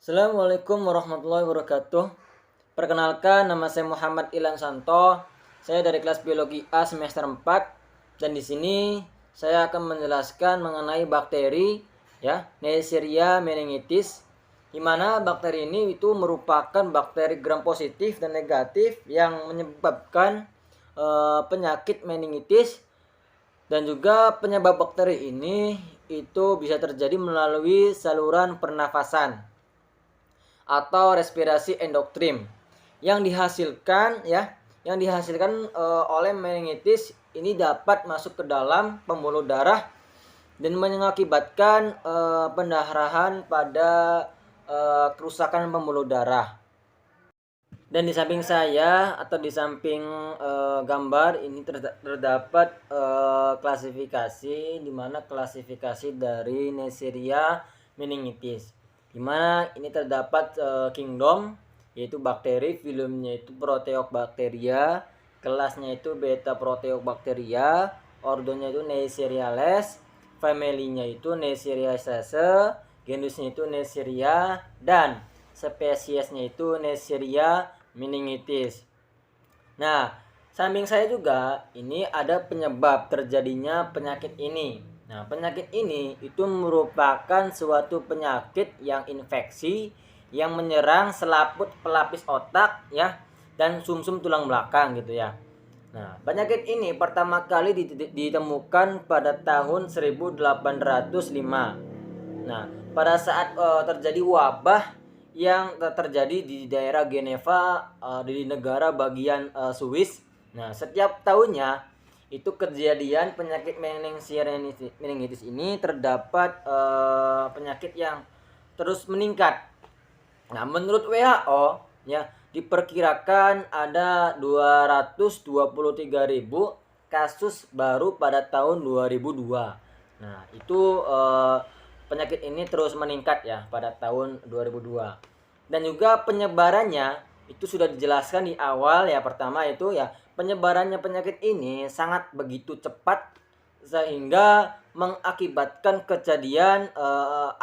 Assalamualaikum warahmatullahi wabarakatuh. Perkenalkan, nama saya Muhammad Ilan Santo. Saya dari kelas biologi A semester 4 dan di sini saya akan menjelaskan mengenai bakteri ya, Neisseria meningitis, di mana bakteri ini itu merupakan bakteri gram positif dan negatif yang menyebabkan penyakit meningitis, dan juga penyebab bakteri ini itu bisa terjadi melalui saluran pernafasan atau respirasi endokrin yang dihasilkan oleh meningitis ini dapat masuk ke dalam pembuluh darah dan mengakibatkan pendarahan pada kerusakan pembuluh darah. Dan di samping saya atau di samping gambar ini terdapat klasifikasi, di mana klasifikasi dari Neisseria meningitis, di mana ini terdapat kingdom, yaitu bakteri, filumnya itu Proteobacteria, kelasnya itu Beta Proteobacteria, ordonya itu Neisseriales, familinya itu Neisseriaceae, genusnya itu Neisseria, dan spesiesnya itu Neisseria meningitis. Nah, samping saya juga ini ada penyebab terjadinya penyakit ini. Nah, penyakit ini itu merupakan suatu penyakit yang infeksi yang menyerang selaput pelapis otak ya dan sumsum tulang belakang gitu ya. Nah, penyakit ini pertama kali ditemukan pada tahun 1805. Nah, pada saat terjadi wabah yang terjadi di daerah Geneva di negara bagian Swiss. Nah, setiap tahunnya itu kejadian penyakit meningitis ini terdapat penyakit yang terus meningkat. Nah, menurut WHO ya diperkirakan ada 223.000 kasus baru pada tahun 2002. Nah, itu penyakit ini terus meningkat ya pada tahun 2002. Dan juga penyebarannya itu sudah dijelaskan di awal ya. Pertama itu ya, penyebarannya penyakit ini sangat begitu cepat sehingga mengakibatkan kejadian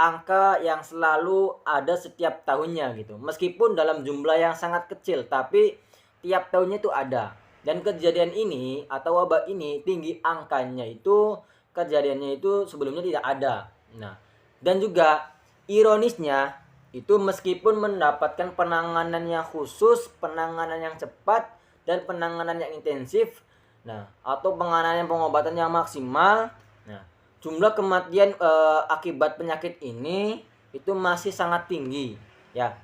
angka yang selalu ada setiap tahunnya gitu. Meskipun dalam jumlah yang sangat kecil, tapi tiap tahunnya itu ada. Dan kejadian ini atau wabah ini tinggi angkanya itu, kejadiannya itu sebelumnya tidak ada. Nah, dan juga ironisnya itu meskipun mendapatkan penanganan yang khusus, penanganan yang cepat, dan penanganan yang intensif, nah atau penanganan pengobatan yang maksimal, nah jumlah kematian akibat penyakit ini itu masih sangat tinggi ya,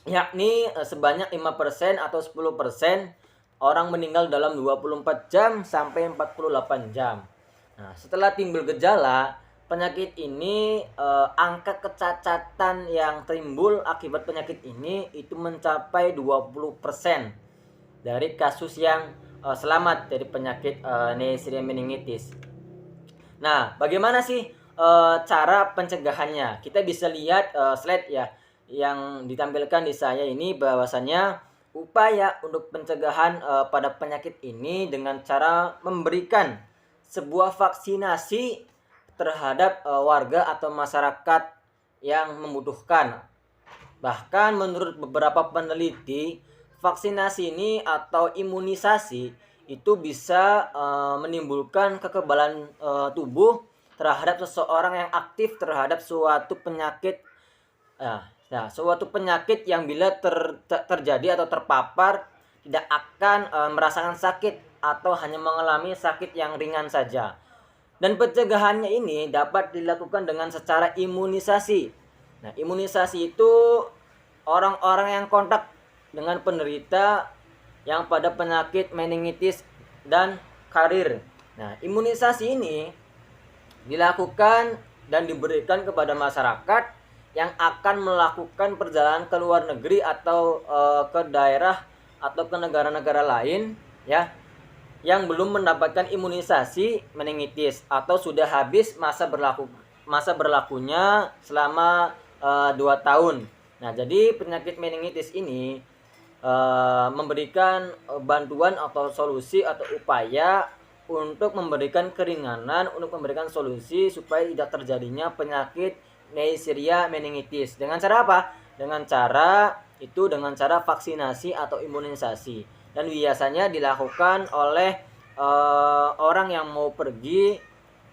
yakni sebanyak 5% atau 10% orang meninggal dalam 24 jam sampai 48 jam. Nah, setelah timbul gejala penyakit ini, angka kecacatan yang timbul akibat penyakit ini itu mencapai 20% dari kasus yang selamat dari penyakit Neisseria meningitis. Nah, bagaimana sih cara pencegahannya? Kita bisa lihat slide ya yang ditampilkan di saya ini, bahwasannya upaya untuk pencegahan pada penyakit ini dengan cara memberikan sebuah vaksinasi terhadap warga atau masyarakat yang membutuhkan. Bahkan menurut beberapa peneliti, vaksinasi ini atau imunisasi itu bisa menimbulkan kekebalan tubuh terhadap seseorang yang aktif terhadap suatu penyakit. Nah, suatu penyakit yang bila terjadi atau terpapar tidak akan merasakan sakit atau hanya mengalami sakit yang ringan saja. Dan pencegahannya ini dapat dilakukan dengan secara imunisasi. Nah, imunisasi itu orang-orang yang kontak dengan penderita yang pada penyakit meningitis dan karir. Nah, imunisasi ini dilakukan dan diberikan kepada masyarakat yang akan melakukan perjalanan ke luar negeri atau ke daerah atau ke negara-negara lain ya, yang belum mendapatkan imunisasi meningitis atau sudah habis masa berlakunya selama 2 tahun. Nah, jadi penyakit meningitis ini memberikan bantuan atau solusi atau upaya untuk memberikan keringanan, untuk memberikan solusi supaya tidak terjadinya penyakit Neisseria meningitis. Dengan cara apa? dengan cara vaksinasi atau imunisasi, dan biasanya dilakukan oleh orang yang mau pergi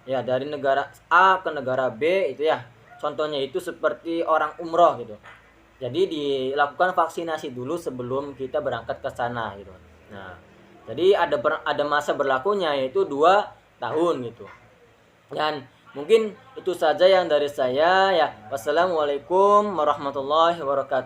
ya dari negara A ke negara B itu ya. Contohnya itu seperti orang umroh gitu. Jadi dilakukan vaksinasi dulu sebelum kita berangkat ke sana gitu. Nah, jadi ada masa berlakunya yaitu 2 tahun gitu. Dan mungkin itu saja yang dari saya ya. Wassalamualaikum warahmatullahi wabarakatuh.